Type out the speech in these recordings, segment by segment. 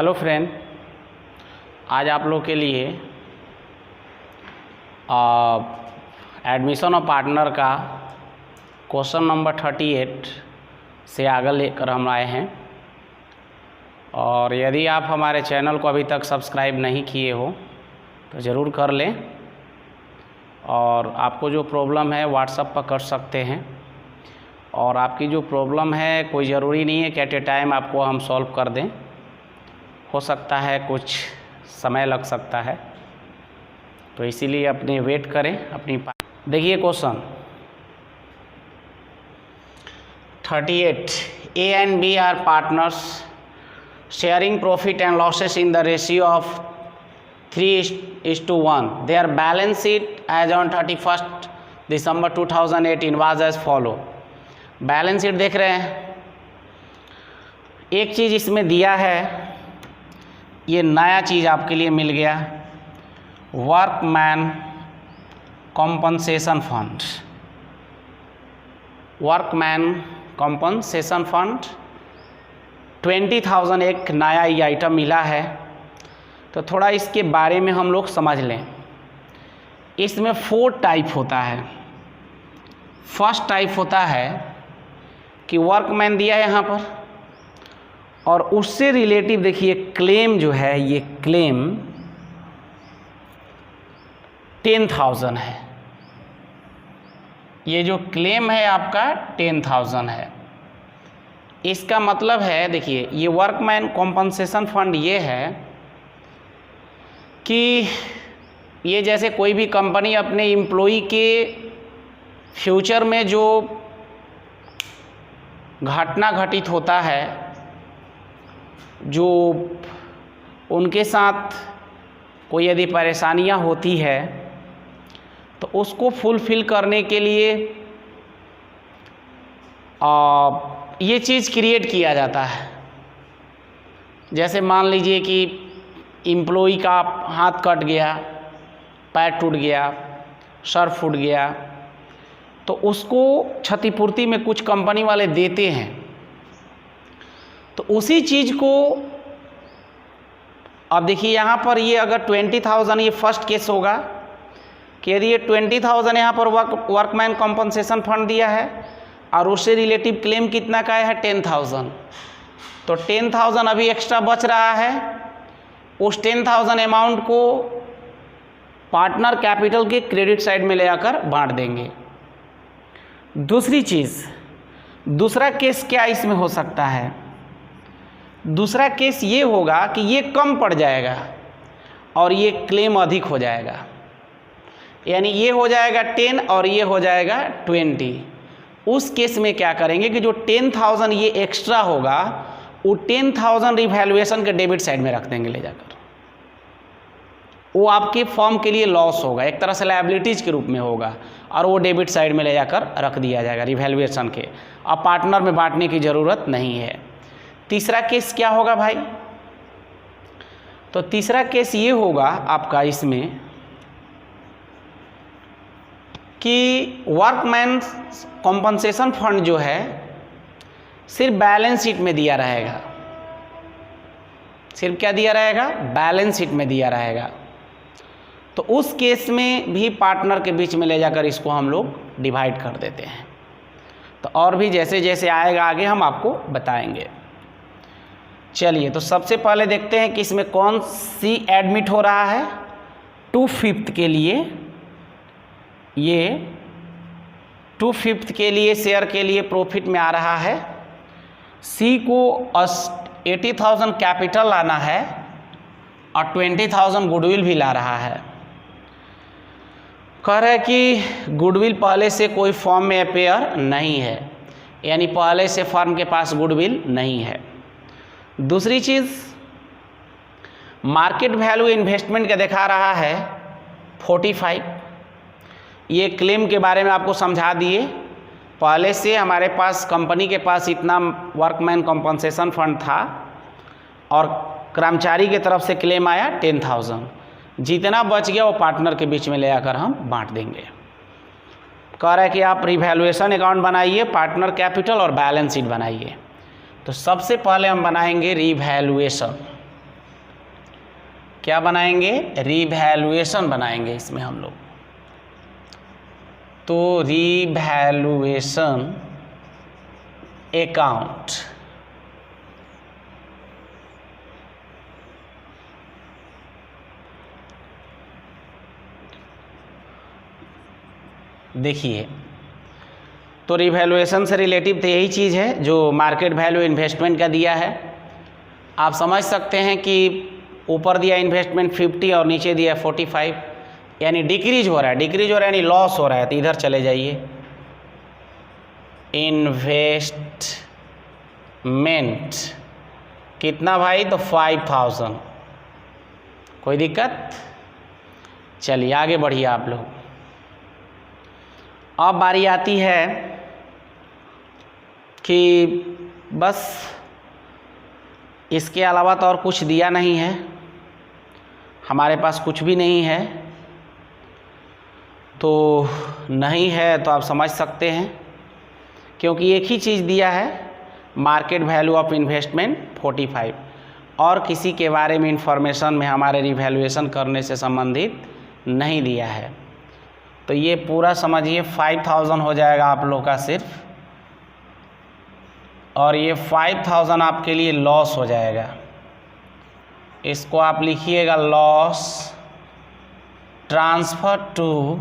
Hello friend, आज आप लोग के लिए एडमिशन ऑफ पार्टनर का क्वेश्चन नंबर 38 से आगे लेकर हम आए हैं। और यदि आप हमारे चैनल को अभी तक सब्सक्राइब नहीं किए हो तो ज़रूर कर लें। और आपको जो प्रॉब्लम है व्हाट्सएप पर कर सकते हैं। और आपकी जो प्रॉब्लम है कोई ज़रूरी नहीं है कि एट ए टाइम आपको हम सॉल्व कर दें, हो सकता है कुछ समय लग सकता है, तो इसीलिए अपने वेट करें अपनी। देखिए question 38, A and B are partners sharing profit and losses in the ratio of 3:1. Their balance sheet as on 31st December 2018 was as follow. Balance sheet देख रहे हैं। एक चीज़ इसमें दिया है, ये नया चीज़ आपके लिए मिल गया, workman compensation fund. Workman compensation fund 20,000 एक नया ये आइटम मिला है। तो थोड़ा इसके बारे में हम लोग समझ लें। इसमें 4 टाइप होता है। फर्स्ट टाइप होता है कि वर्कमैन दिया है यहाँ पर, और उससे रिलेटिव देखिए क्लेम जो है, ये क्लेम 10,000 है। ये जो क्लेम है आपका 10,000 है। इसका मतलब है, देखिए ये वर्कमैन कॉम्पनसेशन फंड ये है कि ये जैसे कोई भी कंपनी अपने एम्प्लॉई के फ्यूचर में जो घटना घटित होता है, जो उनके साथ कोई यदि परेशानियां होती है, तो उसको फुलफिल करने के लिए ये चीज़ क्रिएट किया जाता है। जैसे मान लीजिए कि एम्प्लॉई का हाथ कट गया, पैर टूट गया, सर फूट गया, तो उसको क्षतिपूर्ति में कुछ कंपनी वाले देते हैं। तो उसी चीज़ को अब देखिए यहाँ पर ये अगर 20,000, ये फर्स्ट केस होगा कि यदि ये 20,000 यहाँ पर वर्कमैन कॉम्पनसेशन फंड दिया है और उससे रिलेटिव क्लेम कितना का है 10,000, तो 10,000 अभी एक्स्ट्रा बच रहा है। उस 10,000 अमाउंट को पार्टनर कैपिटल के क्रेडिट साइड में ले आकर बांट देंगे। दूसरी चीज़, दूसरा केस क्या इसमें हो सकता है? दूसरा केस ये होगा कि ये कम पड़ जाएगा और ये क्लेम अधिक हो जाएगा, यानी ये हो जाएगा 10 और ये हो जाएगा 20। उस केस में क्या करेंगे कि जो 10,000 ये एक्स्ट्रा होगा, वो 10,000 रिवैल्यूएशन के डेबिट साइड में रख देंगे ले जाकर। वो आपके फर्म के लिए लॉस होगा, एक तरह से लायबिलिटीज़ के रूप में होगा, और वो डेबिट साइड में ले जाकर रख दिया जाएगा रिवैल्यूएशन के। अब पार्टनर में बांटने की ज़रूरत नहीं है। तीसरा केस क्या होगा भाई? तो तीसरा केस ये होगा आपका इसमें कि वर्कमैन कॉम्पनसेशन फंड जो है सिर्फ बैलेंस शीट में दिया रहेगा। सिर्फ क्या दिया रहेगा? बैलेंस शीट में दिया रहेगा। तो उस केस में भी पार्टनर के बीच में ले जाकर इसको हम लोग डिवाइड कर देते हैं। तो और भी जैसे जैसे आएगा आगे हम आपको बताएंगे। चलिए, तो सबसे पहले देखते हैं कि इसमें कौन सी एडमिट हो रहा है। 2/5 के लिए, ये 2/5 के लिए शेयर के लिए प्रॉफिट में आ रहा है। सी को 80,000 कैपिटल लाना है और 20,000 गुडविल भी ला रहा है। कह रहा है कि गुडविल पहले से कोई फर्म में अपेयर नहीं है, यानी पहले से फर्म के पास गुडविल नहीं है। दूसरी चीज़, मार्केट वैल्यू इन्वेस्टमेंट का दिखा रहा है 45। ये क्लेम के बारे में आपको समझा दिए। पहले से हमारे पास कंपनी के पास इतना वर्कमैन कॉम्पनसेशन फंड था और कर्मचारी के तरफ से क्लेम आया 10,000। जितना बच गया वो पार्टनर के बीच में ले आकर हम बांट देंगे। कह रहा है कि आप रिवैल्यूएशन अकाउंट बनाइए, पार्टनर कैपिटल और बैलेंस शीट बनाइए। तो सबसे पहले हम बनाएंगे रिवैल्यूएशन। क्या बनाएंगे, रीवैल्यूएशन बनाएंगे इसमें हम लोग। तो रीवैल्यूएशन अकाउंट, देखिए तो रिवैल्यूएशन से रिलेटिव तो यही चीज़ है जो मार्केट वैल्यू इन्वेस्टमेंट का दिया है। आप समझ सकते हैं कि ऊपर दिया इन्वेस्टमेंट 50 और नीचे दिया 45, यानी डिक्रीज हो रहा है, डिक्रीज हो रहा है यानी लॉस हो रहा है। तो इधर चले जाइए, इन्वेस्टमेंट कितना भाई, तो 5000। कोई दिक्कत? चलिए आगे बढ़िए आप लोग। अब बारी आती है कि बस इसके अलावा तो और कुछ दिया नहीं है, हमारे पास कुछ भी नहीं है। तो नहीं है तो आप समझ सकते हैं, क्योंकि एक ही चीज़ दिया है, मार्केट वैल्यू ऑफ इन्वेस्टमेंट 45, और किसी के बारे में इंफॉर्मेशन में हमारे रिवैल्यूएशन करने से संबंधित नहीं दिया है। तो ये पूरा समझिए 5000 हो जाएगा आप लोग का सिर्फ, और ये 5000 आपके लिए लॉस हो जाएगा। इसको आप लिखिएगा loss transfer to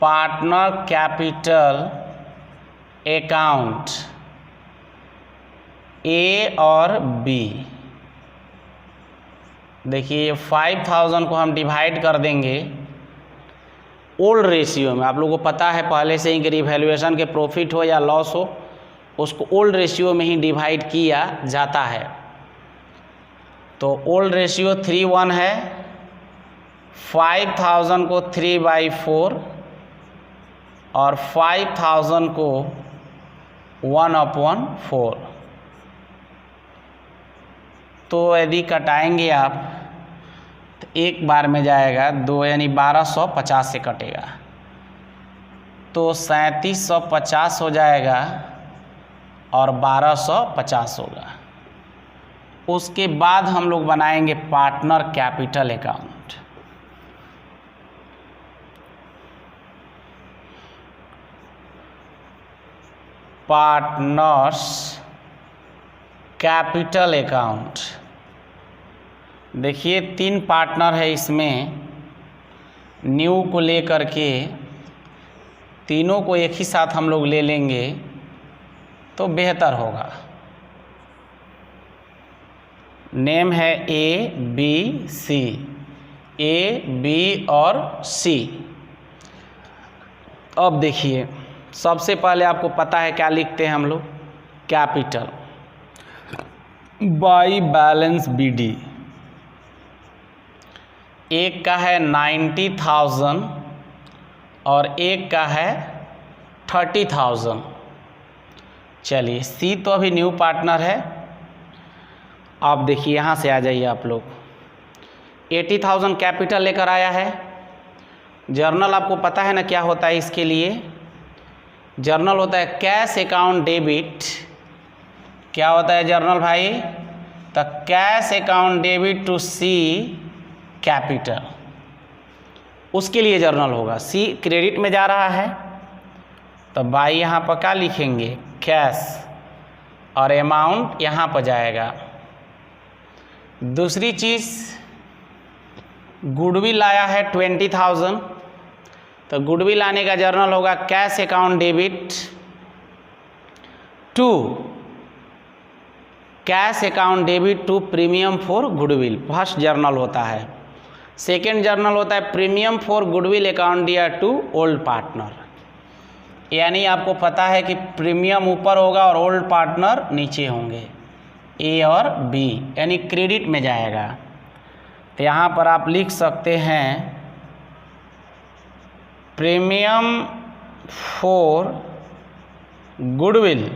partner capital account A और बी। देखिए 5000 को हम डिवाइड कर देंगे ओल्ड रेशियो में। आप लोगों को पता है पहले से ही कि रिवैल्यूएशन के प्रॉफिट हो या लॉस हो, उसको ओल्ड रेशियो में ही डिवाइड किया जाता है। तो ओल्ड रेशियो 3:1 है, 5000 को 3/4 और 5000 को 1/4। तो यदि कटाएंगे आप तो एक बार में जाएगा 2, यानी 1250 से कटेगा, तो 3750 हो जाएगा और 1250 होगा। उसके बाद हम लोग बनाएंगे partner capital account. Partners capital account, देखिए 3 पार्टनर है इसमें, न्यू को लेकर के तीनों को एक ही साथ हम लोग ले लेंगे तो बेहतर होगा। नेम है A B C, A B और सी। अब देखिए सबसे पहले आपको पता है क्या लिखते हैं हम लोग, कैपिटल बाई बैलेंस बीडी। एक का है 90,000 और एक का है 30,000। चलिए सी तो अभी न्यू पार्टनर है। आप देखिए यहाँ से आ जाइए आप लोग, 80,000 कैपिटल लेकर आया है। जर्नल आपको पता है ना क्या होता है इसके लिए, जर्नल होता है कैश अकाउंट डेबिट। क्या होता है जर्नल भाई, तो cash account debit to C capital, उसके लिए जर्नल होगा। सी क्रेडिट में जा रहा है तो बाई यहाँ पर क्या लिखेंगे, कैश, और अमाउंट यहाँ पर जाएगा। दूसरी चीज़ गुडविल आया है 20,000, तो गुडविल आने का जर्नल होगा cash account debit to cash account debit to premium for goodwill, first journal होता है। सेकेंड जर्नल होता है premium for goodwill account dear to old partner, यानी आपको पता है कि प्रीमियम ऊपर होगा और ओल्ड पार्टनर नीचे होंगे, ए और बी, यानी क्रेडिट में जाएगा। तो यहाँ पर आप लिख सकते हैं प्रीमियम फॉर गुडविल।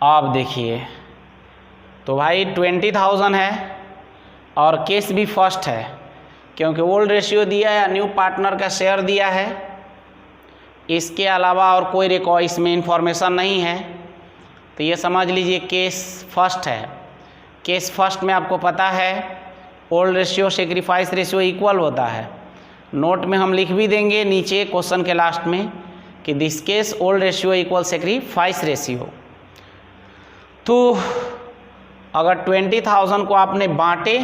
आप देखिए तो भाई 20,000 है और केस भी फर्स्ट है, क्योंकि ओल्ड रेशियो दिया है, न्यू पार्टनर का शेयर दिया है। इसके अलावा और कोई इसमें इंफॉर्मेशन नहीं है, तो ये समझ लीजिए केस फर्स्ट है। केस फर्स्ट में आपको पता है old ratio sacrifice ratio equal होता है। नोट में हम लिख भी देंगे नीचे क्वेश्चन के लास्ट में कि this case old ratio equal sacrifice ratio. तो अगर 20,000 को आपने बांटे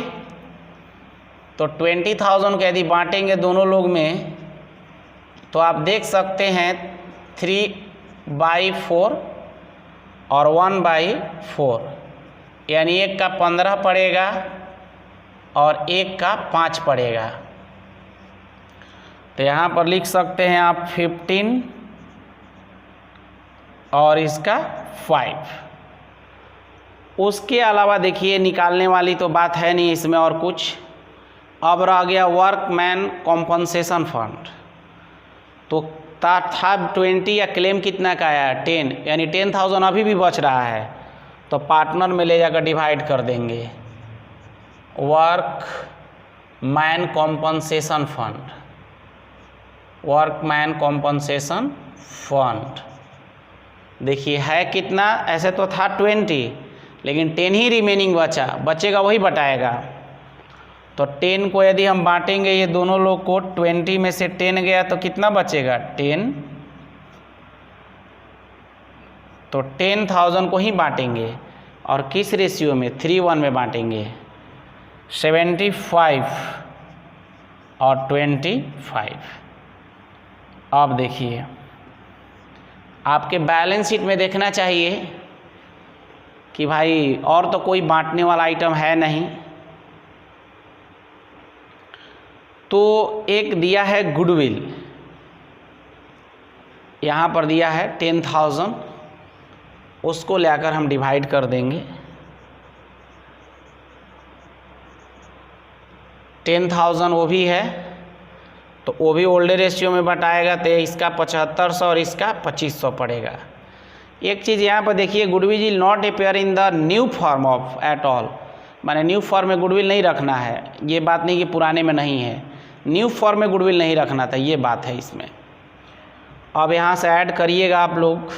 तो 20,000 को यदि बांटेंगे दोनों लोग में तो आप देख सकते हैं 3/4 और 1/4, यानी एक का 15 पड़ेगा और एक का 5 पड़ेगा। तो यहाँ पर लिख सकते हैं आप 15 और इसका 5। उसके अलावा देखिए निकालने वाली तो बात है नहीं इसमें और कुछ। अब रह गया वर्कमैन कॉम्पनसेशन फंड। तो था 20 या क्लेम कितना का आया 10, यानी 10,000 अभी भी बच रहा है, तो पार्टनर में ले जाकर डिवाइड कर देंगे। Workman compensation fund, workman compensation fund देखिए है कितना, ऐसे तो था 20 लेकिन 10 ही रिमेनिंग बचेगा वही बटाएगा। तो 10 को यदि हम बांटेंगे ये दोनों लोग को, 20 में से 10 गया तो कितना बचेगा 10। तो 10,000 को ही बांटेंगे और किस रेशियो में 3:1 में बांटेंगे। 75 और 25। अब देखिए आपके बैलेंस शीट में देखना चाहिए कि भाई और तो कोई बांटने वाला आइटम है नहीं। तो एक दिया है गुडविल, यहाँ पर दिया है 10,000, उसको लेकर हम डिवाइड कर देंगे। 10,000 वो भी है तो वो भी ओल्ड रेशियो में बटाएगा, तो इसका 7500 और इसका 2500 पड़ेगा। एक चीज़ यहाँ पर देखिए, goodwill will not appear in the new form of at all, माने न्यू फॉर्म में गुडविल नहीं रखना है। ये बात नहीं कि पुराने में नहीं है, न्यू फॉर्म में गुडविल नहीं रखना था, ये बात है इसमें। अब यहाँ से ऐड करिएगा आप लोग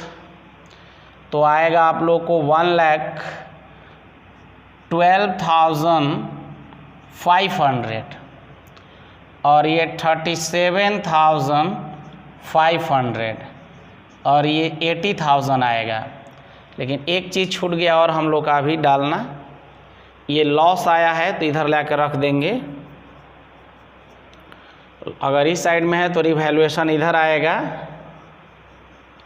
तो आएगा आप लोग को 1,12,500 और ये 37,500 और ये 80,000 आएगा। लेकिन एक चीज़ छूट गया और हम लोग का अभी डालना, ये लॉस आया है तो इधर लाकर रख देंगे। अगर इस साइड में है तो रिवैल्यूएशन इधर आएगा,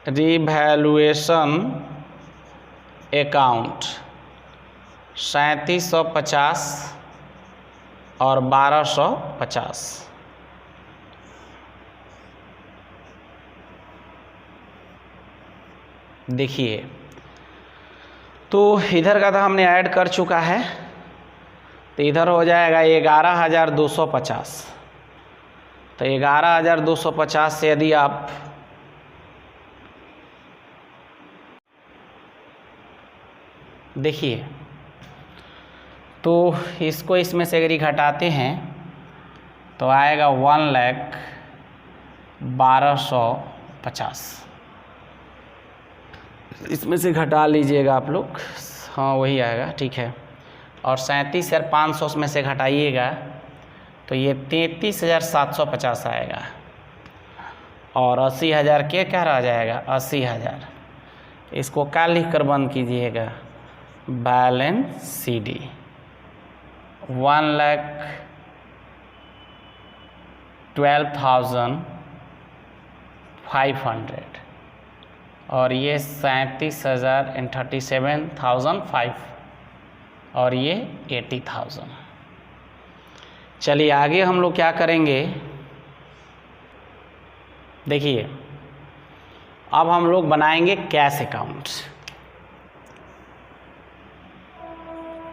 रिवैल्यूएशन अकाउंट 3750 और 1250। देखिए तो इधर का तो हमने ऐड कर चुका है, तो इधर हो जाएगा 11,250। तो 11,250 से यदि आप देखिए तो इसको इसमें से यदि घटाते हैं तो आएगा 1,12,50। इसमें से घटा लीजिएगा आप लोग, हाँ वही आएगा, ठीक है। और 37,500 में से घटाइएगा तो ये 33,750 आएगा और 80,000 के क्या रह जाएगा 80,000। इसको क्या लिख कर बंद कीजिएगा, बैलेंस CD 1,12,500 और ये 37,000 and 37,500 और ये 80,000। चलिए आगे हम लोग क्या करेंगे, देखिए अब हम लोग बनाएंगे cash account.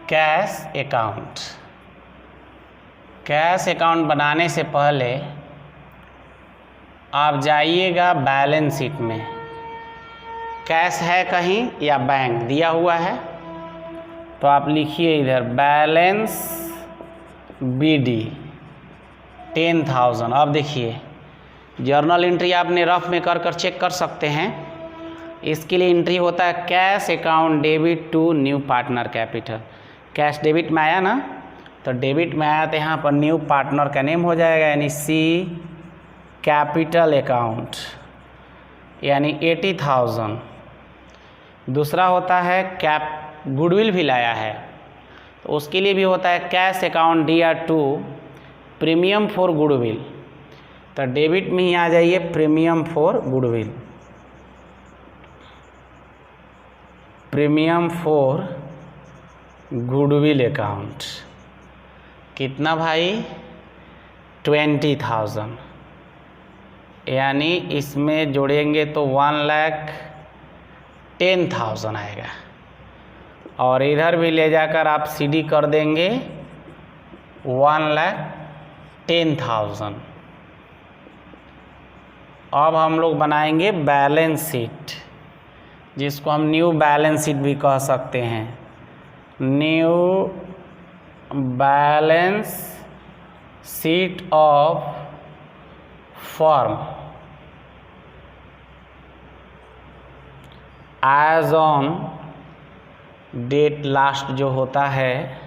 Cash account, cash account बनाने से पहले आप जाइएगा बैलेंस शीट में, कैश है कहीं या बैंक दिया हुआ है तो आप लिखिए इधर बैलेंस BD 10,000। अब देखिए जर्नल एंट्री आपने रफ में कर चेक कर सकते हैं। इसके लिए एंट्री होता है cash account debit to new partner capital, cash debit में आया ना, तो डेबिट में आया तो यहाँ पर न्यू पार्टनर का नेम हो जाएगा, यानी सी कैपिटल अकाउंट, यानी 80,000। दूसरा होता है गुडविल भी लाया है, तो उसके लिए भी होता है cash account DR2 premium for goodwill, तो डेबिट में ही आ जाइए premium for goodwill, premium for goodwill account. कितना भाई? 20,000, यानी इसमें जोड़ेंगे तो 1,10,000 आएगा, और इधर भी ले जाकर आप CD कर देंगे 1,10,000। अब हम लोग बनाएंगे बैलेंस शीट, जिसको हम न्यू बैलेंस शीट भी कह सकते हैं, new balance sheet of firm as on date last जो होता है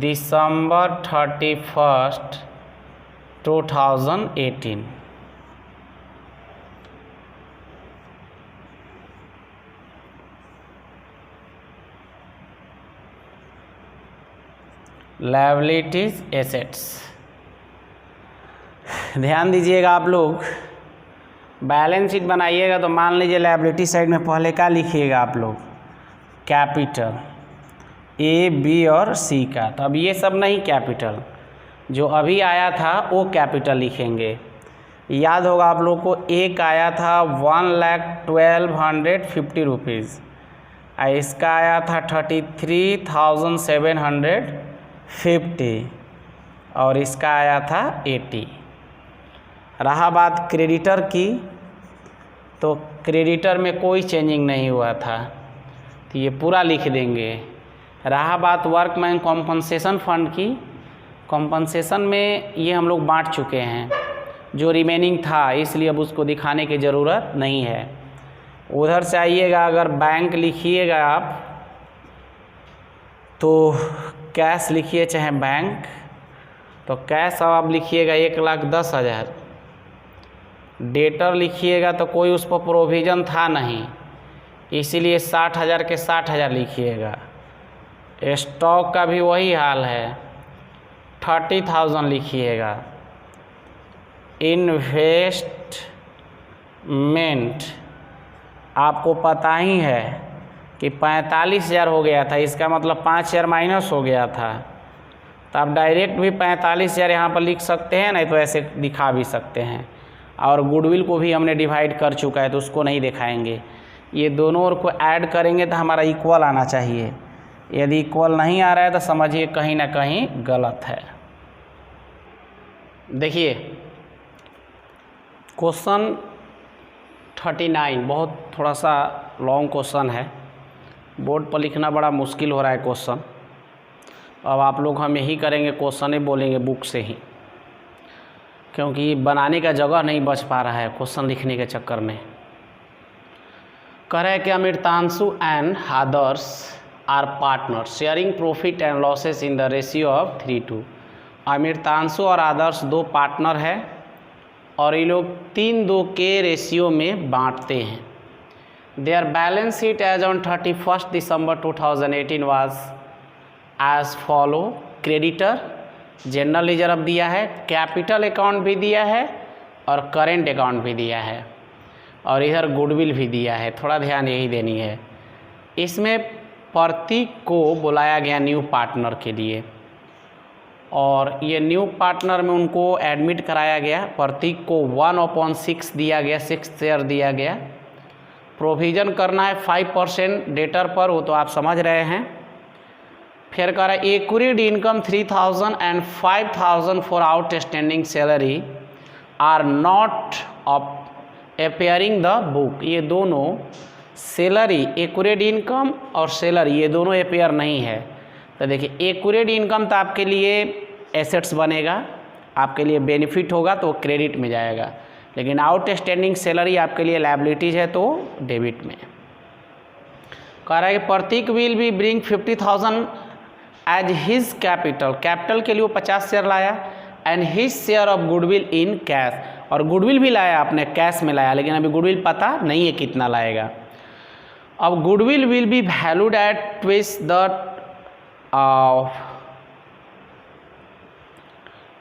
December 31, 2018। लायबिलिटीज एसेट्स, ध्यान दीजिएगा आप लोग, बैलेंस शीट बनाइएगा तो मान लीजिए लायबिलिटी साइड में पहले क्या लिखिएगा आप लोग? कैपिटल A, B और C का। तो अब ये सब नहीं कैपिटल, जो अभी आया था वो कैपिटल लिखेंगे। याद होगा आप लोग को, एक आया था 1,12,50 रुपीज़, इसका आया था 33,750, और इसका आया था 80। रहा बात क्रेडिटर की, तो क्रेडिटर में कोई चेंजिंग नहीं हुआ था, तो ये पूरा लिख देंगे। रहा बात वर्कमैन कॉम्पनसेशन फंड की, कॉम्पनसेशन में ये हम लोग बांट चुके हैं, जो रिमेनिंग था, इसलिए अब उसको दिखाने की ज़रूरत नहीं है। उधर से आइएगा, अगर बैंक लिखिएगा आप तो कैश लिखिए चाहे बैंक, तो कैश अब लिखिएगा 1,10,000। डेटर लिखिएगा तो कोई उस पर प्रोविज़न था नहीं, इसीलिए 60,000 के 60,000 लिखिएगा। स्टॉक का भी वही हाल है, 30,000 लिखिएगा। इन्वेस्टमेंट आपको पता ही है कि 45,000 हो गया था, इसका मतलब 5,000 माइनस हो गया था, तो आप डायरेक्ट भी 45,000 यहाँ पर लिख सकते हैं, नहीं तो ऐसे दिखा भी सकते हैं। और गुडविल को भी हमने डिवाइड कर चुका है, तो उसको नहीं दिखाएंगे। ये दोनों और को ऐड करेंगे तो हमारा इक्वल आना चाहिए, यदि इक्वल नहीं आ रहा है तो समझिए कहीं ना कहीं गलत है। देखिए क्वेश्चन 39 बहुत थोड़ा सा लॉन्ग क्वेश्चन है, बोर्ड पर लिखना बड़ा मुश्किल हो रहा है क्वेश्चन। अब आप लोग हम यही करेंगे, क्वेश्चन ही बोलेंगे बुक से ही, क्योंकि बनाने का जगह नहीं बच पा रहा है क्वेश्चन लिखने के चक्कर में। कह रहा है कि Amritanshu and others are partner sharing profit and losses in the ratio of 3:2। Amritanshu और आदर्श दो पार्टनर है और ये लोग 3:2 के रेशियो में बांटते हैं। Their balance sheet as on 31 December 2018 was as follow. Creditor general reserve दिया है, कैपिटल अकाउंट भी दिया है और करेंट अकाउंट भी दिया है, और इधर गुडविल भी दिया है। थोड़ा ध्यान यही देनी है। इसमें प्रतीक को बुलाया गया न्यू पार्टनर के लिए, और ये न्यू पार्टनर में उनको एडमिट कराया गया। प्रतीक को 1/6 दिया गया, 6 शेयर दिया गया। प्रोविज़न करना है 5% डेटर पर, वो तो आप समझ रहे हैं। फिर कह रहा है accurate income 3,000 and 5,000 for outstanding salary are not appearing the book. ये दोनों सैलरी, एक्यूरेट इनकम और सैलरी, ये दोनों अपेयर नहीं है। तो देखिए एक्यूरेट इनकम तो आपके लिए एसेट्स बनेगा, आपके लिए बेनिफिट होगा तो क्रेडिट में जाएगा, लेकिन आउटस्टैंडिंग सैलरी आपके लिए लायबिलिटीज है तो डेबिट में। कह रहा है कि Pratik will be bring 50,000 as his capital, capital के लिए वो 50 शेयर लाया, and his share of goodwill in cash, और गुडविल भी लाया आपने कैश में लाया, लेकिन अभी गुडविल पता नहीं है कितना लाएगा। अब goodwill will be valued at twice the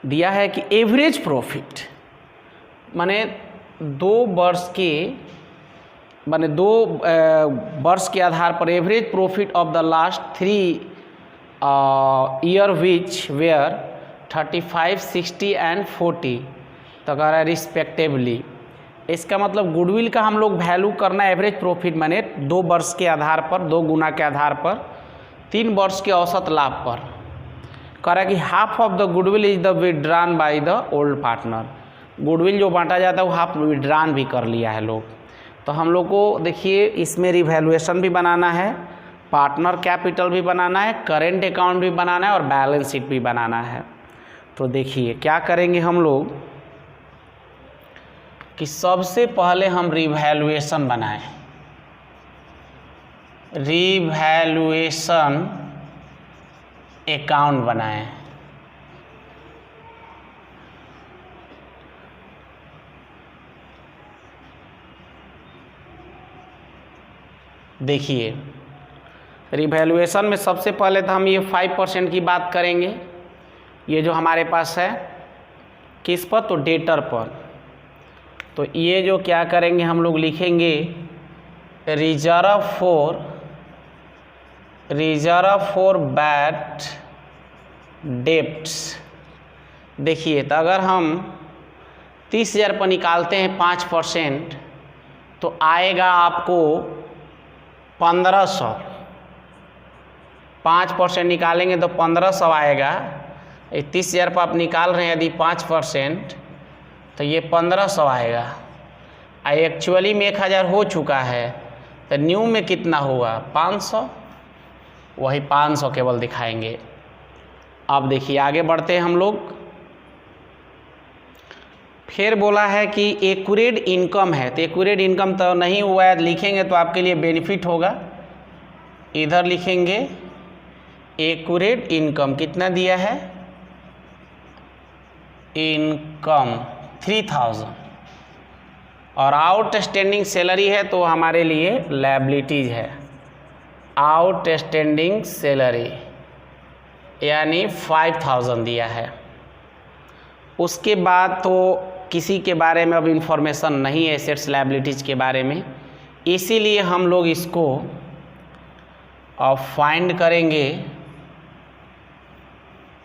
दिया है कि एवरेज प्रॉफिट, माने 2 वर्ष के माने 2 वर्ष के आधार पर average profit of the last 3 year which were 35, 60 and 40, तो कह रहा है रिस्पेक्टिवली। इसका मतलब गुडविल का हम लोग वैल्यू करना एवरेज प्रॉफिट माने 2 वर्ष के आधार पर, 2 गुना के आधार पर, 3 वर्ष के औसत लाभ पर। कह रहा है कि half of the goodwill is the withdrawn by the old partner, goodwill जो बांटा जाता है वो हाफ विड्रॉन भी कर लिया है लोग। तो हम लोग को देखिए इसमें रिवैल्यूएशन भी बनाना है, पार्टनर कैपिटल भी बनाना है, करेंट अकाउंट भी बनाना है और बैलेंस शीट भी बनाना है। तो देखिए क्या करेंगे हम लोग कि सबसे पहले हम रिवैल्यूएशन बनाएं, रिवैल्यूएशन अकाउंट बनाएं। देखिए रिवैल्यूएशन में सबसे पहले तो हम ये 5% की बात करेंगे, ये जो हमारे पास है किस पर, तो डेटर पर। तो ये जो क्या करेंगे हम लोग लिखेंगे रिजर्व फॉर बैड डेब्ट्स। देखिए तो अगर हम 30,000 पर निकालते हैं 5%, तो आएगा आपको 1500, 5% निकालेंगे तो 1500 आएगा। 30,000 पर आप निकाल रहे हैं यदि 5%, तो ये 1500 आएगा। एक्चुअली में 1000 हो चुका है, तो न्यू में कितना हुआ 500, वही 500 केवल दिखाएंगे। अब देखिए आगे बढ़ते हैं हम लोग। फिर बोला है कि एक्यूरेट इनकम है, तो एक्यूरेट इनकम तो नहीं हुआ है, लिखेंगे तो आपके लिए बेनिफिट होगा। इधर लिखेंगे एक्यूरेट इनकम कितना दिया है, इनकम 3000, और आउटस्टैंडिंग सैलरी है तो हमारे लिए लायबिलिटीज है, आउटस्टैंडिंग सैलरी यानी 5000 दिया है। उसके बाद तो किसी के बारे में अब इंफॉर्मेशन नहीं है एसेट्स लायबिलिटीज के बारे में, इसीलिए हम लोग इसको अब फाइंड करेंगे।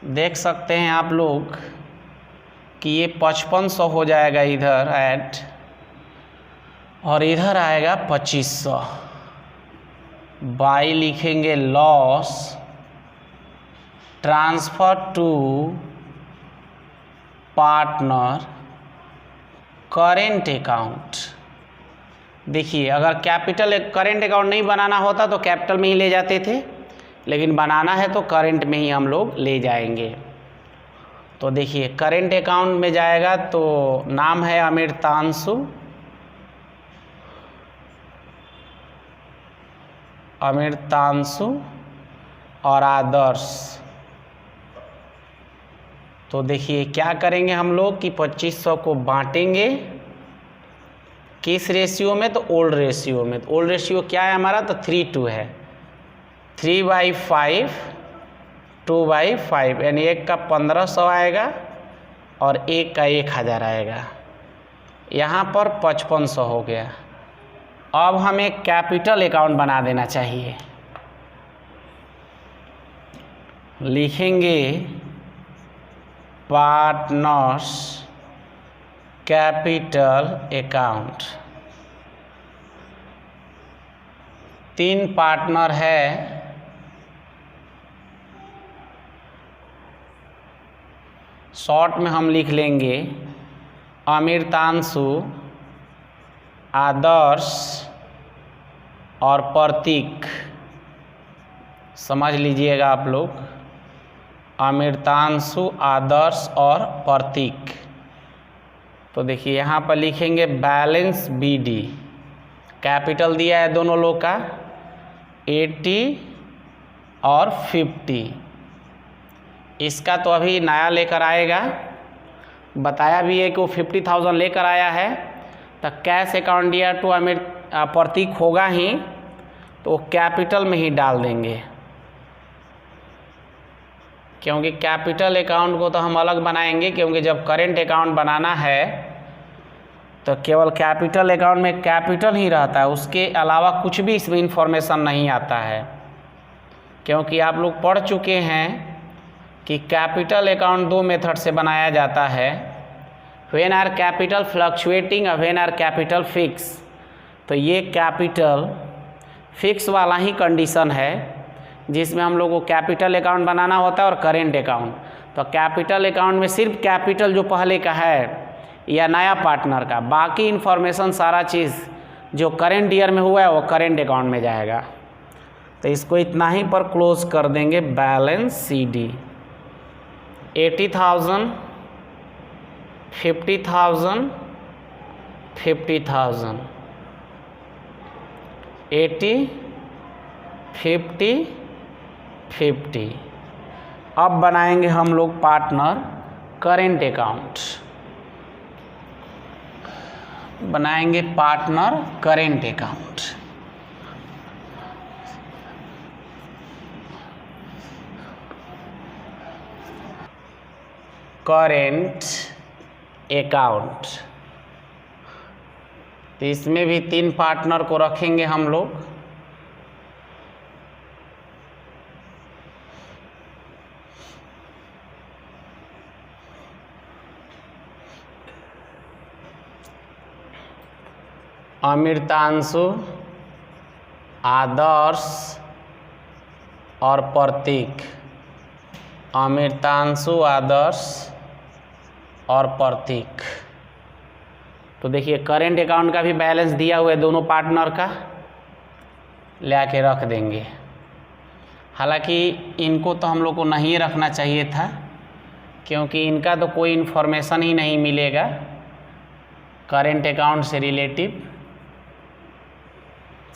देख सकते हैं आप लोग कि ये 5500 हो जाएगा इधर ऐड, और इधर आएगा 2500। बाई लिखेंगे loss transfer to partner current account. देखिए अगर कैपिटल करेंट अकाउंट नहीं बनाना होता तो कैपिटल में ही ले जाते थे, लेकिन बनाना है तो करेंट में ही हम लोग ले जाएंगे। तो देखिए करेंट अकाउंट में जाएगा तो नाम है अमृतांशु, और आदर्श। तो देखिए क्या करेंगे हम लोग कि 2500 को बांटेंगे किस रेशियो में, तो ओल्ड रेशियो में। तो ओल्ड रेशियो क्या है हमारा, तो 3:2 है, 3/5 2/5, यानी एक का 1500 आएगा और एक का 1000 आएगा। यहाँ पर 5500 हो गया। अब हमें कैपिटल अकाउंट बना देना चाहिए। लिखेंगे पार्टनर्स कैपिटल अकाउंट। 3 पार्टनर है, शॉर्ट में हम लिख लेंगे अमृतांशु, आदर्श और प्रतीक। समझ लीजिएगा आप लोग, अमृतांशु, आदर्श और प्रतीक। तो देखिए यहाँ पर लिखेंगे बैलेंस BD, कैपिटल दिया है दोनों लोग का, 80 और 50। इसका तो अभी नया लेकर आएगा, बताया भी है कि वो 50,000 लेकर आया है, तो cash account dear to Amit Pratik होगा ही, तो कैपिटल में ही डाल देंगे, क्योंकि कैपिटल अकाउंट को तो हम अलग बनाएंगे, क्योंकि जब करेंट अकाउंट बनाना है तो केवल कैपिटल अकाउंट में कैपिटल ही रहता है, उसके अलावा कुछ भी इसमें इंफॉर्मेशन नहीं आता है। क्योंकि आप लोग पढ़ चुके हैं कि कैपिटल अकाउंट दो मेथड से बनाया जाता है, व्हेन आर कैपिटल फ्लक्चुएटिंग और व्हेन आर कैपिटल फिक्स। तो ये कैपिटल फिक्स वाला ही कंडीशन है जिसमें हम लोग को कैपिटल अकाउंट बनाना होता है और करेंट अकाउंट। तो कैपिटल अकाउंट में सिर्फ कैपिटल जो पहले का है या नया पार्टनर का, बाकी इन्फॉर्मेशन सारा चीज़ जो करेंट ईयर में हुआ है वो करेंट अकाउंट में जाएगा। तो इसको इतना ही पर क्लोज कर देंगे। Balance CD 80,000, 50,000, 50,000, 80, 50, 50। अब बनाएंगे हम लोग पार्टनर करेंट अकाउंट, बनाएंगे partner current account. Current account, तो इसमें भी 3 पार्टनर को रखेंगे हम लोग। अमृतांशु, आदर्श और प्रतीक। अमृतांशु, आदर्श और प्रतीक। तो देखिए करेंट अकाउंट का भी बैलेंस दिया हुआ है दोनों पार्टनर का, ले आके रख देंगे। हालांकि इनको तो हम लोग को नहीं रखना चाहिए था, क्योंकि इनका तो कोई इन्फॉर्मेशन ही नहीं मिलेगा करेंट अकाउंट से रिलेटिव।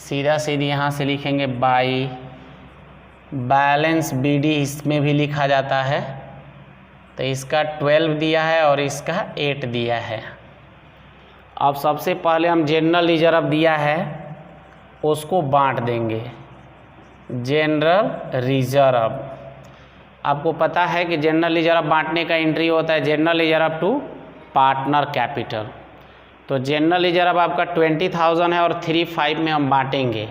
सीधा सीधी यहाँ से लिखेंगे बाई बैलेंस BD, इसमें भी लिखा जाता है। तो इसका 12 दिया है और इसका 8 दिया है। अब सबसे पहले हम जनरल रिजर्व दिया है उसको बांट देंगे। जनरल रिजर्व, आपको पता है कि जनरल रिजर्व बांटने का एंट्री होता है general reserve to partner capital. तो जनरल रिजर्व आपका 20,000 है और 3/5 में हम बांटेंगे।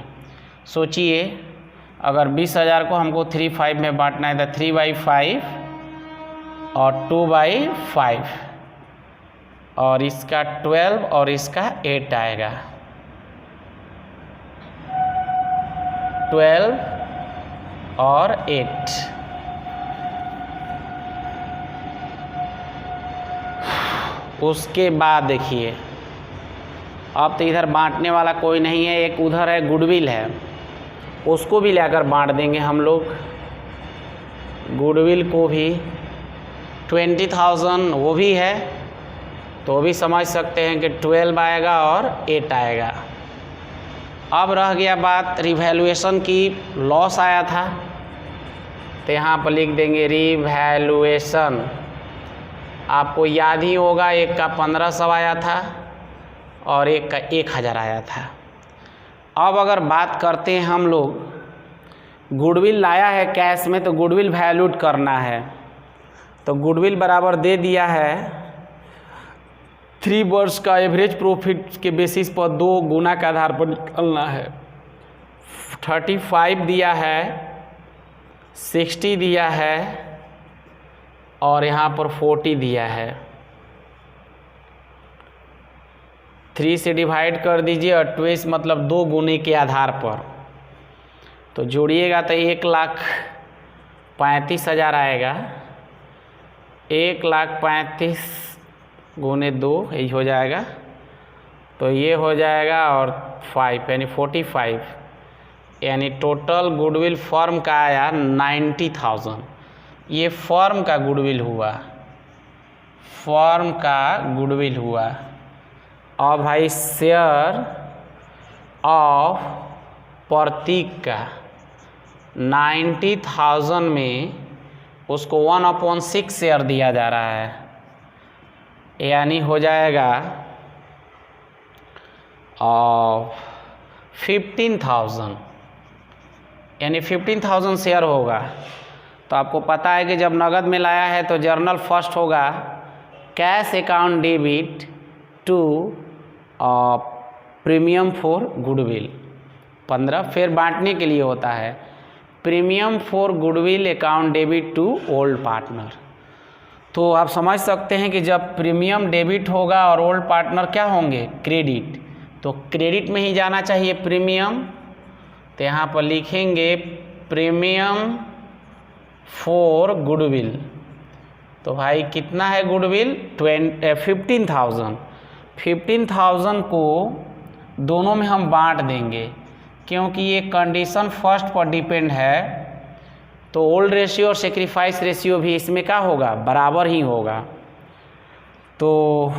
सोचिए अगर 20,000 को हमको 3/5 में बांटना है तो 3/5 और 2/5 और इसका 12 और इसका 8 आएगा। 12 और 8। उसके बाद देखिए अब तो इधर बांटने वाला कोई नहीं है, एक उधर है गुडविल है, उसको भी लेकर बांट देंगे हम लोग। गुडविल को भी 20,000 वो भी है, तो भी समझ सकते हैं कि 12 आएगा और 8 आएगा। अब रह गया बात रिवैल्यूएशन की। लॉस आया था तो यहाँ पर लिख देंगे रिवैल्यूएशन। आपको याद ही होगा एक का 1500 आया था और एक का 1000 आया था। अब अगर बात करते हैं हम लोग गुडविल लाया है कैश में, तो गुडविल वैल्यूड करना है। तो गुडविल बराबर दे दिया है 3 वर्ष का एवरेज प्रॉफिट के बेसिस पर 2 गुना के आधार पर निकलना है। 35 दिया है, 60 दिया है और यहाँ पर 40 दिया है। 3 से डिवाइड कर दीजिए और 20 मतलब 2 गुने के आधार पर, तो जोड़िएगा तो 1,35,000 आएगा। 1,35,000 गुने 2 यही हो जाएगा, तो ये हो जाएगा और 5 यानी 45, यानी टोटल गुडविल फर्म का आया 90,000। ये फर्म का गुडविल हुआ, फर्म का गुडविल हुआ। और भाई शेयर ऑफ प्रतीक का 90,000 में उसको 1/6 शेयर दिया जा रहा है, यानी हो जाएगा 15,000, यानी 15,000 शेयर होगा। तो आपको पता है कि जब नगद में लाया है तो जर्नल फर्स्ट होगा cash account debit to premium for goodwill 15, फिर बांटने के लिए होता है premium for goodwill account debit to old partner. तो आप समझ सकते हैं कि जब प्रीमियम डेबिट होगा और ओल्ड पार्टनर क्या होंगे, क्रेडिट, तो क्रेडिट में ही जाना चाहिए प्रीमियम। तो यहाँ पर लिखेंगे प्रीमियम फॉर गुडविल। तो भाई कितना है गुडविल, 15,000। 15,000 को दोनों में हम बांट देंगे, क्योंकि ये कंडीशन फर्स्ट पर डिपेंड है, तो ओल्ड रेशियो और सेक्रीफाइस रेशियो भी इसमें क्या होगा, बराबर ही होगा। तो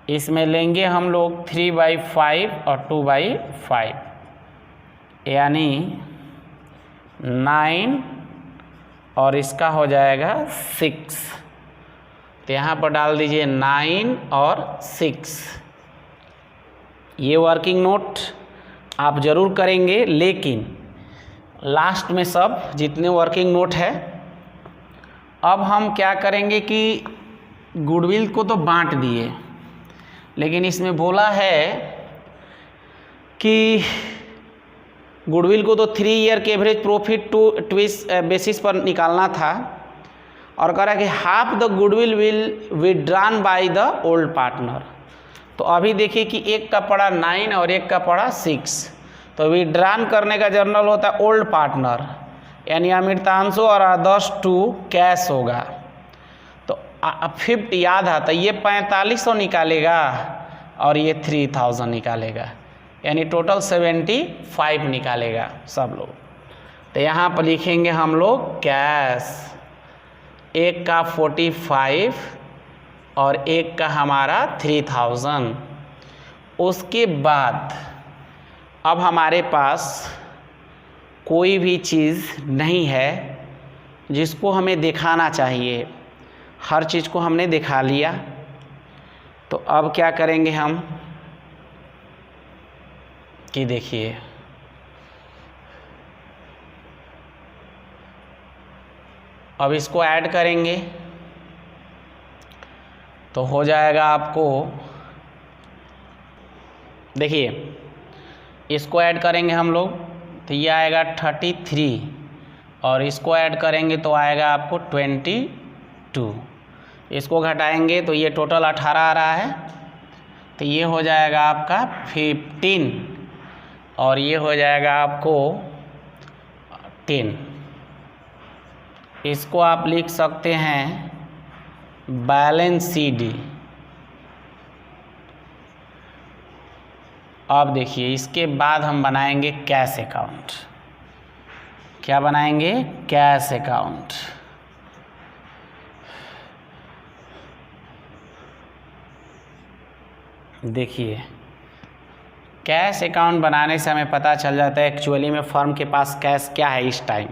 इसमें लेंगे हम लोग 3/5 और 2/5, यानी 9 और इसका हो जाएगा 6। तो यहाँ पर डाल दीजिए 9 और 6। ये वर्किंग नोट आप ज़रूर करेंगे, लेकिन लास्ट में सब जितने वर्किंग नोट है। अब हम क्या करेंगे कि गुडविल को तो बांट दिए, लेकिन इसमें बोला है कि गुडविल को तो 3 ईयर के एवरेज प्रॉफिट टू बेसिस पर निकालना था, और कह रहा है कि half the goodwill will withdrawn by the old partner. तो अभी देखिए कि एक का पड़ा 9 और एक का पड़ा 6, तो विड्रॉन करने का जर्नल होता है ओल्ड पार्टनर, यानी अमृतांशु और आदर्श टू कैश होगा। तो 50 याद आता, ये 4500 निकालेगा और ये 3000 निकालेगा, यानी टोटल 75 निकालेगा सब लोग। तो यहाँ पर लिखेंगे हम लोग कैश, एक का 45 और एक का हमारा 3000। उसके बाद अब हमारे पास कोई भी चीज़ नहीं है जिसको हमें दिखाना चाहिए, हर चीज़ को हमने दिखा लिया। तो अब क्या करेंगे हम कि देखिए अब इसको ऐड करेंगे तो हो जाएगा आपको, देखिए इसको ऐड करेंगे हम लोग तो ये आएगा 33, और इसको ऐड करेंगे तो आएगा आपको 22। इसको घटाएंगे तो ये टोटल 18 आ रहा है, तो ये हो जाएगा आपका 15, और ये हो जाएगा आपको 10। इसको आप लिख सकते हैं बैलेंस CD। अब देखिए इसके बाद हम बनाएंगे कैश अकाउंट। क्या बनाएंगे, कैश अकाउंट। देखिए कैश अकाउंट बनाने से हमें पता चल जाता है एक्चुअली में फर्म के पास कैश क्या है इस टाइम।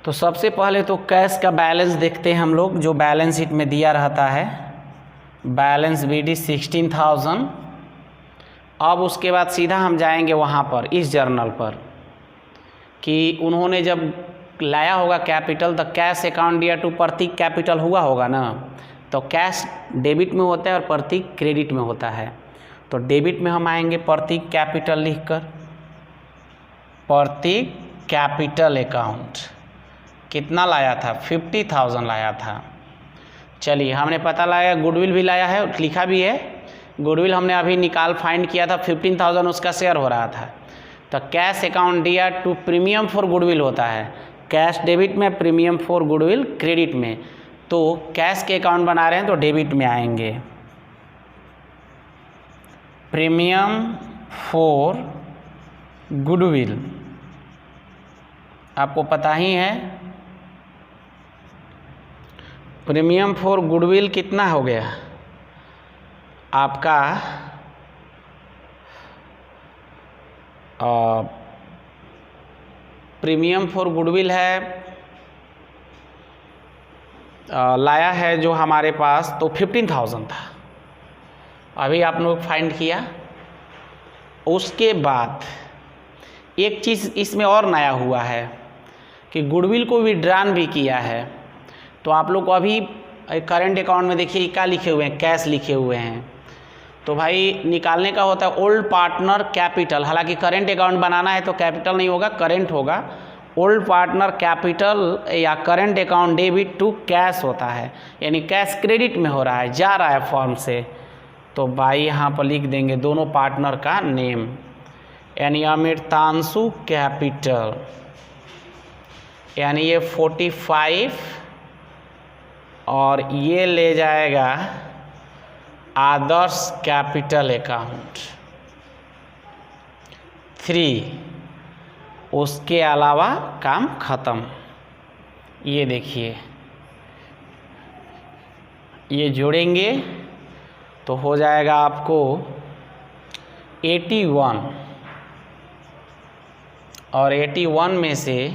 तो सबसे पहले तो कैश का बैलेंस देखते हैं हम लोग, जो बैलेंस शीट में दिया रहता है, बैलेंस BD 16,000। अब उसके बाद सीधा हम जाएंगे वहाँ पर इस जर्नल पर कि उन्होंने जब लाया होगा कैपिटल, तो कैश अकाउंट दिया टू प्रतीक कैपिटल हुआ होगा ना, तो कैश डेबिट में होता है और प्रतीक क्रेडिट में होता है। तो डेबिट में हम आएंगे प्रतीक कैपिटल लिखकर, प्रतीक कैपिटल अकाउंट कितना लाया था, 50,000 लाया था। चलिए हमने पता लगाया, गुडविल भी लाया है, लिखा भी है, गुडविल हमने अभी निकाल फाइंड किया था, 15,000 उसका शेयर हो रहा था। तो कैश अकाउंट दिया टू प्रीमियम फॉर गुडविल होता है, कैश डेबिट में, प्रीमियम फॉर गुडविल क्रेडिट में। तो कैश के अकाउंट बना रहे हैं तो डेबिट में आएंगे, प्रीमियम फॉर गुडविल आपको पता ही है, प्रीमियम फॉर गुडविल कितना हो गया आपका, . 5 प्रीमियम फॉर गुडविल है लाया है जो हमारे पास, तो 15,000 था, अभी आप लोग फाइंड किया। उसके बाद एक चीज़ इसमें और नया हुआ है कि गुडविल को विड्रॉन भी किया है। तो आप लोग को अभी करंट अकाउंट में देखिए क्या लिखे हुए हैं, कैश लिखे हुए हैं। तो भाई निकालने का होता है ओल्ड पार्टनर कैपिटल, हालांकि करंट अकाउंट बनाना है तो कैपिटल नहीं होगा, करंट होगा। ओल्ड पार्टनर कैपिटल या current account debit to cash होता है, यानी कैश क्रेडिट में हो रहा है, जा रहा है फॉर्म से। तो भाई यहाँ पर लिख देंगे दोनों पार्टनर का नेम, यानी अमृतांशु कैपिटल, यानी ये 45 और ये ले जाएगा आदर्श कैपिटल अकाउंट 3। उसके अलावा काम ख़त्म। ये देखिए ये जोड़ेंगे तो हो जाएगा आपको 81, और 81 में से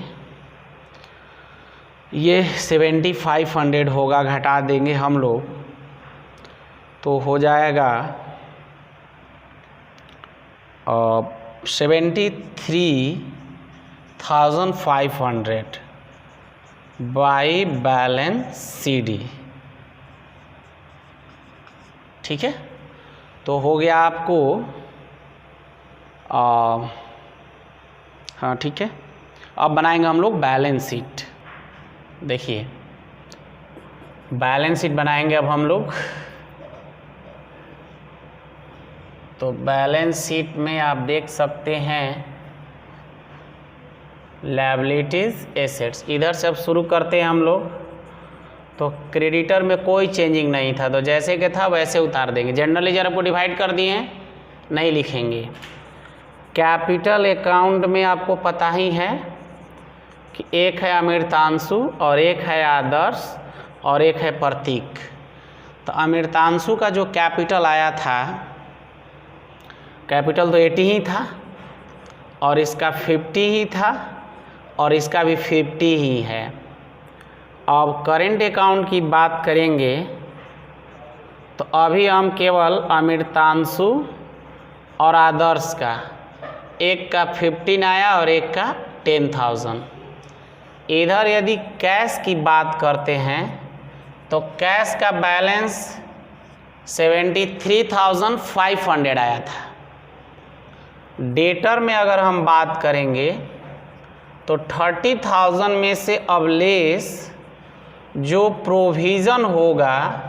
ये 7500 होगा, घटा देंगे हम लोग तो हो जाएगा 73,500 बाई बैलेंस CD। ठीक है, तो हो गया आपको हाँ ठीक है। अब बनाएंगे हम लोग बैलेंस शीट। देखिए बैलेंस शीट बनाएंगे अब हम लोग। तो बैलेंस शीट में आप देख सकते हैं लायबिलिटीज एसेट्स, इधर से अब शुरू करते हैं हम लोग। तो क्रेडिटर में कोई चेंजिंग नहीं था, तो जैसे कि था वैसे उतार देंगे। जनरल लेजर आपको डिवाइड कर दिए हैं, नहीं लिखेंगे। कैपिटल अकाउंट में आपको पता ही है कि एक है अमृतांशु और एक है आदर्श और एक है प्रतीक। तो अमृतांशु का जो कैपिटल आया था, कैपिटल तो 80 ही था और इसका 50 ही था और इसका भी 50 ही है। अब करेंट अकाउंट की बात करेंगे तो अभी हम केवल अमृतांशु और आदर्श का, एक का 15 आया और एक का 10,000। इधर यदि कैश की बात करते हैं तो कैश का बैलेंस 73,500 आया था। डेटर में अगर हम बात करेंगे तो 30,000 में से अब लेस जो प्रोविज़न होगा,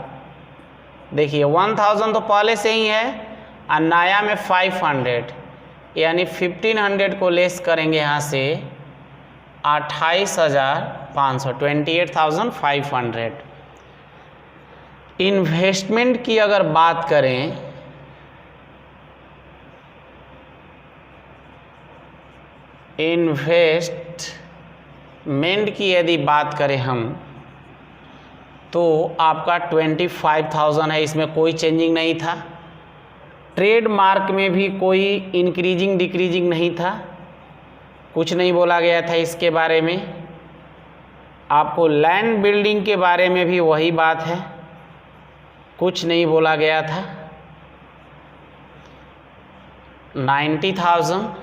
देखिए 1,000 तो पहले से ही है और नया में 500, यानी 1500 को लेस करेंगे यहाँ से 28,500, 28,500। इन्वेस्टमेंट की अगर बात करें इन्वेस्टमेंट की यदि बात करें हम तो आपका 25,000 है, इसमें कोई चेंजिंग नहीं था। ट्रेडमार्क में भी कोई इंक्रीजिंग डिक्रीजिंग नहीं था, कुछ नहीं बोला गया था इसके बारे में। आपको लैंड बिल्डिंग के बारे में भी वही बात है, कुछ नहीं बोला गया था। 90,000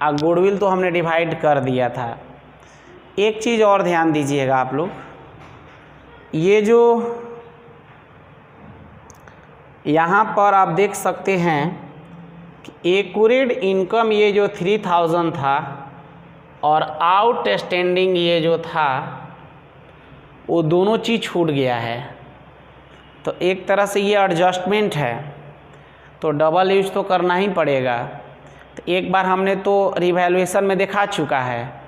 और गुडविल तो हमने डिवाइड कर दिया था। एक चीज़ और ध्यान दीजिएगा आप लोग, ये जो यहाँ पर आप देख सकते हैं कि एक्यूरेट इनकम ये जो 3,000 था और आउटस्टैंडिंग ये जो था वो दोनों चीज़ छूट गया है। तो एक तरह से ये एडजस्टमेंट है, तो डबल यूज तो करना ही पड़ेगा। तो एक बार हमने तो रिवैल्यूएशन में दिखा चुका है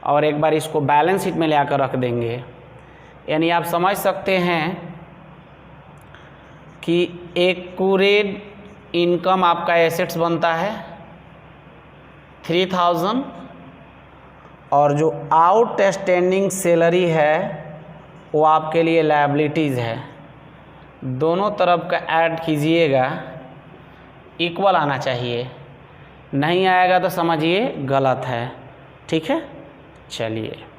और एक बार इसको बैलेंस शीट में ले आकर रख देंगे। यानी आप समझ सकते हैं कि एक्यूरेट इनकम आपका एसेट्स बनता है 3,000 और जो आउटस्टैंडिंग सैलरी है वो आपके लिए लायबिलिटीज़ है। दोनों तरफ का ऐड कीजिएगा, इक्वल आना चाहिए, नहीं आएगा तो समझिए गलत है। ठीक है, चलिए